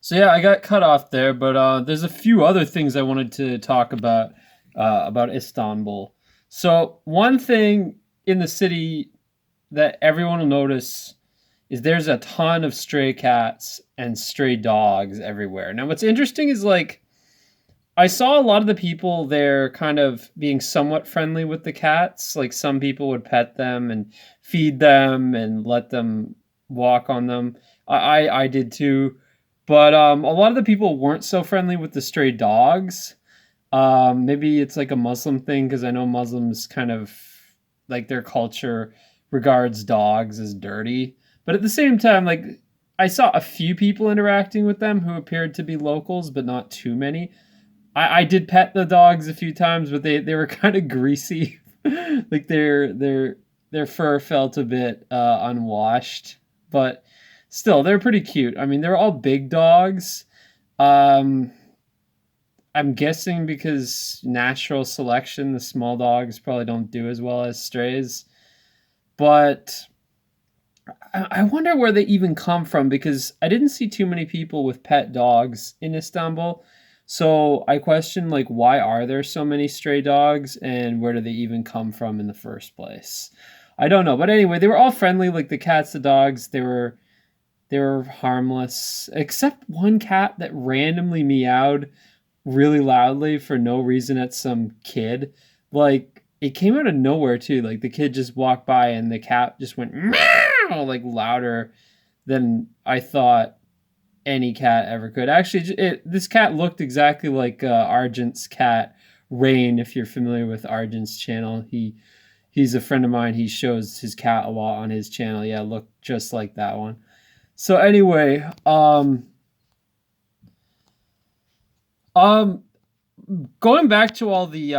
So yeah, I got cut off there, but there's a few other things I wanted to talk about Istanbul. So one thing in the city that everyone will notice is there's a ton of stray cats and stray dogs everywhere. Now, what's interesting is like I saw a lot of the people there kind of being somewhat friendly with the cats. Like some people would pet them and feed them and let them walk on them. I did too. But a lot of the people weren't so friendly with the stray dogs. Maybe it's like a Muslim thing because I know Muslims kind of like their culture regards dogs as dirty. But at the same time, like I saw a few people interacting with them who appeared to be locals, but not too many. I did pet the dogs a few times, but they were kind of greasy. Like their fur felt a bit unwashed, but still they're pretty cute. I mean, they're all big dogs. Um, I'm guessing because natural selection, the small dogs probably don't do as well as strays. But I wonder where they even come from because I didn't see too many people with pet dogs in Istanbul. So I question like why are there so many stray dogs and where do they even come from in the first place? I don't know. But anyway, they were all friendly, like the cats, the dogs, they were harmless, except one cat that randomly meowed really loudly for no reason at some kid. Like it came out of nowhere too. Like the kid just walked by and the cat just went meow like louder than I thought any cat ever could. Actually, this cat looked exactly like Argent's cat Rain. If you're familiar with Argent's channel, he's a friend of mine. He shows his cat a lot on his channel. Yeah, looked just like that one. So anyway, um, going back to all the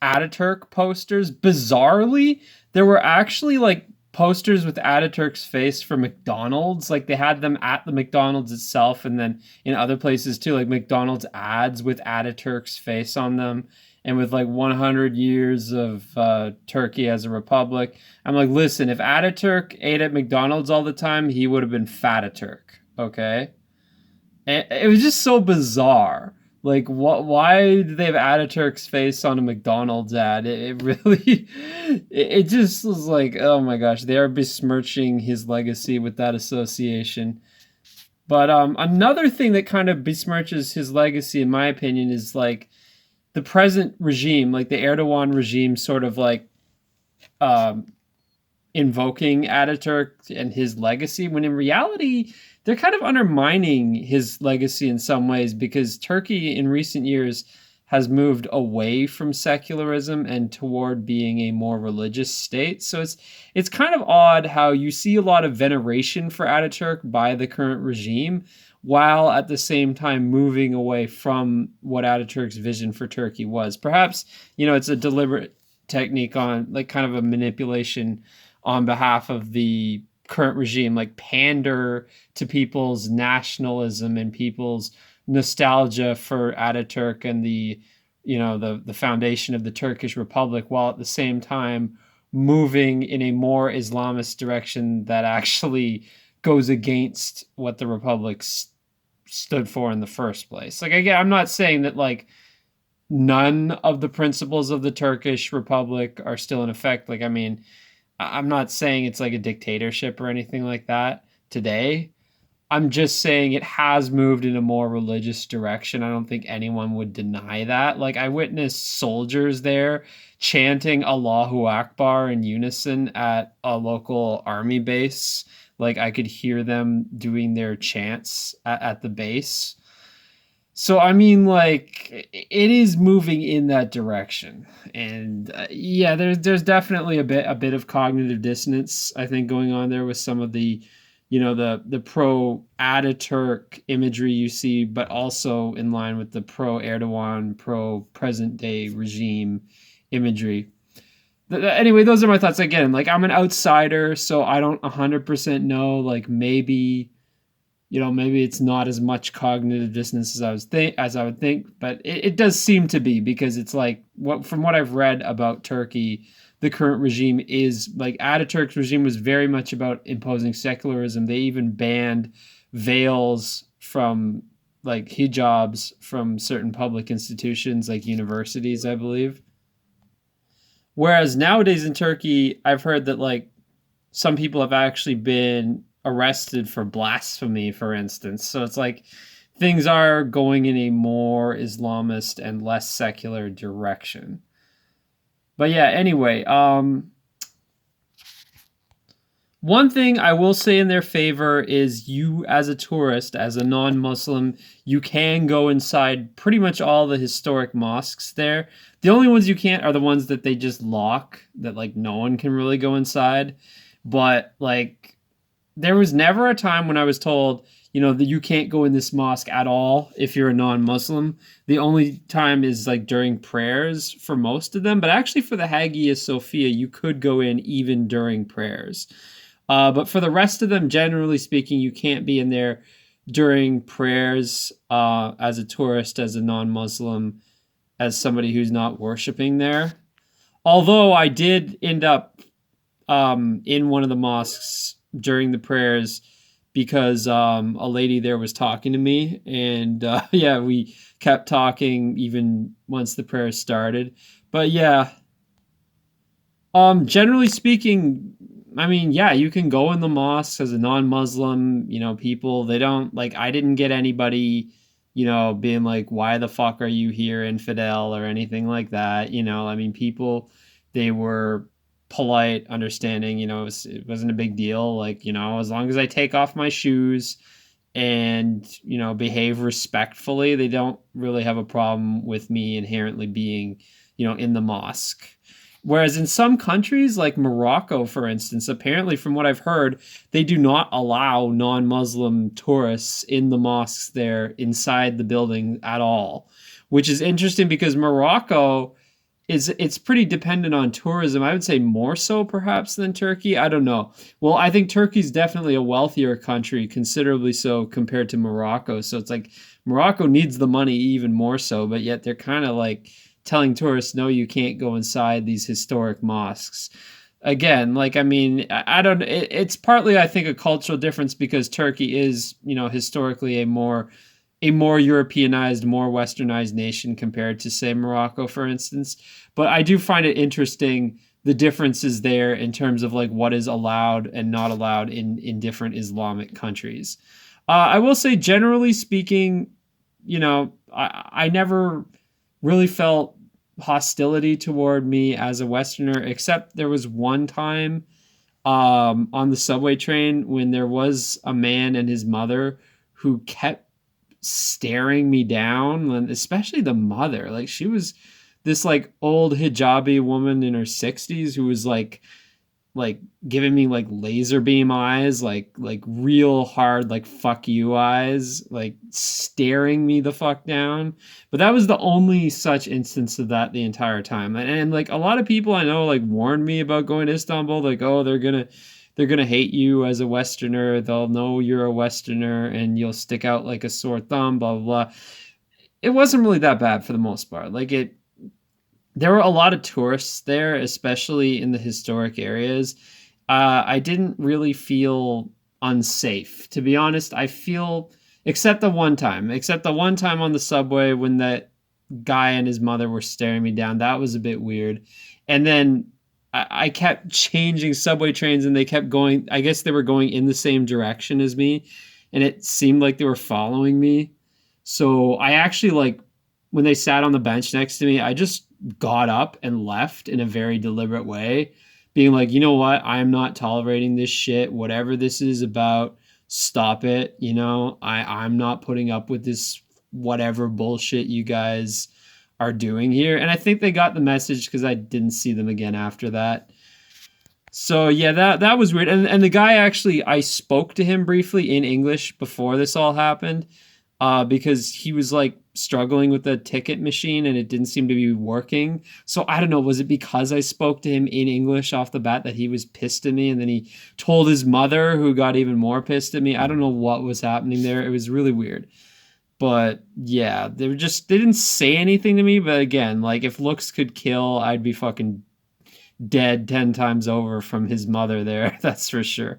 Ataturk posters, bizarrely, there were actually like posters with Ataturk's face for McDonald's. Like they had them at the McDonald's itself, and then in other places too, like McDonald's ads with Ataturk's face on them, and with like 100 years of Turkey as a republic. I'm like, listen, if Ataturk ate at McDonald's all the time, he would have been Fataturk. Okay, and it was just so bizarre. Like, what? Why did they have Ataturk's face on a McDonald's ad? It really, it just was like, oh my gosh, they are besmirching his legacy with that association. But another thing that kind of besmirches his legacy, in my opinion, is like the present regime, like the Erdogan regime, sort of like um, invoking Ataturk and his legacy, when in reality, they're kind of undermining his legacy in some ways because Turkey in recent years has moved away from secularism and toward being a more religious state. So it's kind of odd how you see a lot of veneration for Ataturk by the current regime while at the same time moving away from what Ataturk's vision for Turkey was. Perhaps, it's a deliberate technique on like kind of a manipulation on behalf of the current regime, like pander to people's nationalism and people's nostalgia for Ataturk and the foundation of the Turkish Republic, while at the same time moving in a more Islamist direction that actually goes against what the Republic stood for in the first place. Like again, I'm not saying that like none of the principles of the Turkish Republic are still in effect. Like I mean, I'm not saying it's like a dictatorship or anything like that today. I'm just saying it has moved in a more religious direction. I don't think anyone would deny that. Like I witnessed soldiers there chanting Allahu Akbar in unison at a local army base. Like I could hear them doing their chants at the base. So I mean, like it is moving in that direction, and yeah, there's definitely a bit of cognitive dissonance I think going on there with some of the pro Ataturk imagery you see, but also in line with the pro Erdogan, pro present day regime imagery. Anyway, those are my thoughts. Again, like I'm an outsider, so I don't 100% know. Like maybe it's not as much cognitive dissonance as I would think, but it does seem to be because it's like from what I've read about Turkey, the current regime is like Ataturk's regime was very much about imposing secularism. They even banned veils from like hijabs from certain public institutions like universities, I believe. Whereas nowadays in Turkey, I've heard that like some people have actually been arrested for blasphemy, for instance. So it's like things are going in a more Islamist and less secular direction. But yeah, anyway, one thing I will say in their favor is you, as a tourist, as a non Muslim, you can go inside pretty much all the historic mosques there. The only ones you can't are the ones that they just lock, that like no one can really go inside. But like, there was never a time when I was told, you know, that you can't go in this mosque at all if you're a non Muslim. The only time is like during prayers for most of them. But actually, for the Hagia Sophia, you could go in even during prayers. But for the rest of them, generally speaking, you can't be in there during prayers as a tourist, as a non Muslim, as somebody who's not worshiping there. Although I did end up in one of the mosques during the prayers because a lady there was talking to me. And yeah, we kept talking even once the prayers started. But yeah, generally speaking, I mean, yeah, you can go in the mosque as a non-Muslim, you know, people, they don't like I didn't get anybody, you know, being like, why the fuck are you here, infidel, or anything like that, you know. I mean, people, they were polite, understanding, you know, it wasn't a big deal, like, you know, as long as I take off my shoes and, you know, behave respectfully, they don't really have a problem with me inherently being, you know, in the mosque. Whereas in some countries, like Morocco, for instance, apparently from what I've heard, they do not allow non-Muslim tourists in the mosques there inside the building at all, which is interesting because Morocco it's pretty dependent on tourism. I would say more so perhaps than Turkey. I don't know. Well, I think Turkey's definitely a wealthier country, considerably so compared to Morocco. So it's like Morocco needs the money even more so, but yet they're kind of like telling tourists, no, you can't go inside these historic mosques. Again, like, I mean, I don't, it's partly, I think, a cultural difference because Turkey is, you know, historically a more Europeanized, more westernized nation compared to, say, Morocco, for instance. But I do find it interesting the differences there in terms of like what is allowed and not allowed in different Islamic countries. I will say, generally speaking, you know, I never really felt hostility toward me as a Westerner, except there was one time on the subway train when there was a man and his mother who kept staring me down, and especially the mother. Like, she was this like old hijabi woman in her 60s who was like giving me like laser beam eyes, like real hard, like fuck you eyes, like staring me the fuck down. But that was the only such instance of that the entire time. And like a lot of people I know like warned me about going to Istanbul, like, oh, they're gonna hate you as a Westerner. They'll know you're a Westerner and you'll stick out like a sore thumb, blah blah blah. It wasn't really that bad for the most part. Like, there were a lot of tourists there, especially in the historic areas. I didn't really feel unsafe, to be honest. I feel, except the one time on the subway when that guy and his mother were staring me down. That was a bit weird. And then I kept changing subway trains and they kept going. I guess they were going in the same direction as me, and it seemed like they were following me. So I actually, like, when they sat on the bench next to me, I just got up and left in a very deliberate way, being like, you know what? I'm not tolerating this shit. Whatever this is about, stop it. You know, I'm not putting up with this whatever bullshit you guys are doing here. And I think they got the message because I didn't see them again after that. So yeah, that was weird. And the guy, actually, I spoke to him briefly in English before this all happened, because he was like struggling with the ticket machine and it didn't seem to be working. So I don't know, was it because I spoke to him in English off the bat that he was pissed at me, and then he told his mother, who got even more pissed at me? I don't know what was happening there. It was really weird. But yeah, they didn't say anything to me, but again, like, if looks could kill, I'd be fucking dead 10 times over from his mother there. That's for sure.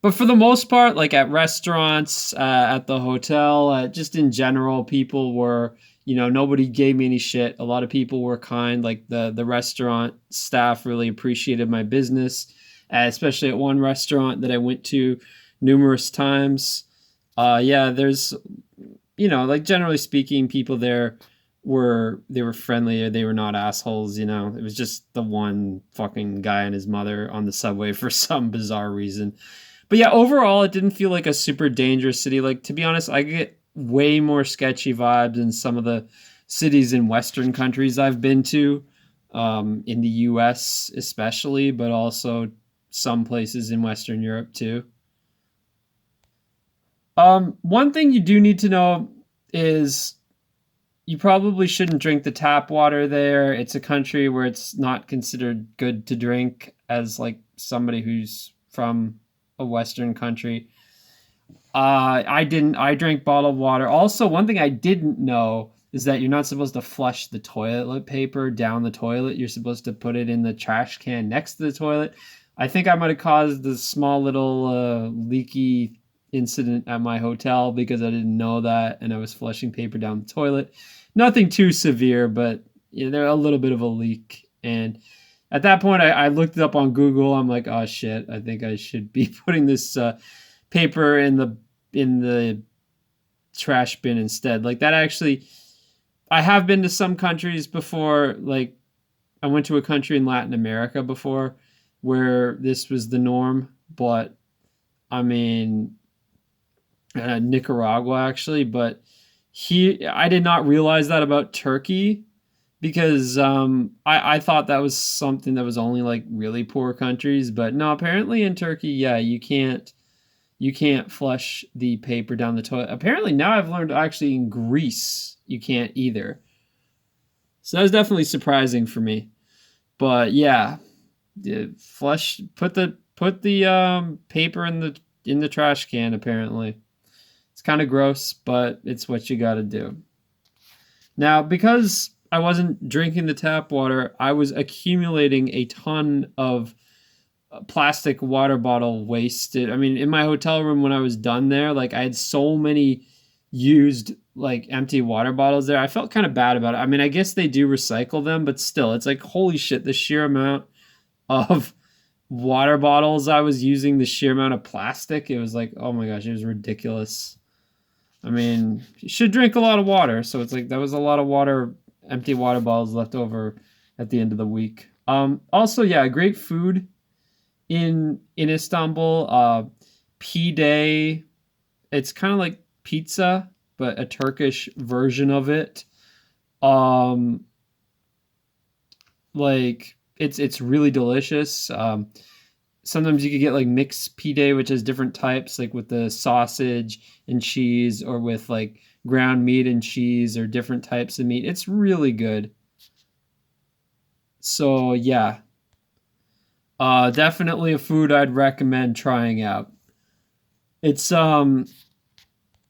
But for the most part, like at restaurants, at the hotel, just in general, people were, nobody gave me any shit. A lot of people were kind. Like the restaurant staff really appreciated my business, especially at one restaurant that I went to numerous times. Yeah, there's, like generally speaking, people there were friendly. They were not assholes. It was just the one fucking guy and his mother on the subway for some bizarre reason. But yeah, overall, it didn't feel like a super dangerous city. Like, to be honest, I get way more sketchy vibes in some of the cities in Western countries I've been to, in the US especially, but also some places in Western Europe too. One thing you do need to know is you probably shouldn't drink the tap water there. It's a country where it's not considered good to drink as like somebody who's from a Western country. I didn't. I drank bottled water. Also, one thing I didn't know is that you're not supposed to flush the toilet paper down the toilet. You're supposed to put it in the trash can next to the toilet. I think I might have caused a small little leaky incident at my hotel because I didn't know that and I was flushing paper down the toilet. Nothing too severe, but there a little bit of a leak. And at that point, I looked it up on Google. I'm like, oh shit, I think I should be putting this paper in the trash bin instead. Like that actually, I have been to some countries before. Like I went to a country in Latin America before where this was the norm, but I mean, Nicaragua actually, but I did not realize that about Turkey because I thought that was something that was only like really poor countries, but no, apparently in Turkey, yeah, you can't flush the paper down the toilet. Apparently now I've learned actually in Greece you can't either. So that was definitely surprising for me. But yeah, flush put the paper in the trash can apparently. It's kind of gross, but it's what you got to do. Now, because I wasn't drinking the tap water, I was accumulating a ton of plastic water bottle wasted. I mean, in my hotel room when I was done there, like I had so many used like empty water bottles there. I felt kind of bad about it. I mean, I guess they do recycle them, but still, it's like holy shit, the sheer amount of water bottles I was using, the sheer amount of plastic, it was like, oh my gosh, it was ridiculous. I mean, you should drink a lot of water, so it's like that was a lot of water, empty water bottles left over at the end of the week. Also, yeah, great food in Istanbul. Pide, it's kind of like pizza, but a Turkish version of it. Um, like it's really delicious. Sometimes you could get like mixed pide, which has different types, like with the sausage and cheese, or with like ground meat and cheese, or different types of meat. It's really good. So yeah, definitely a food I'd recommend trying out. It's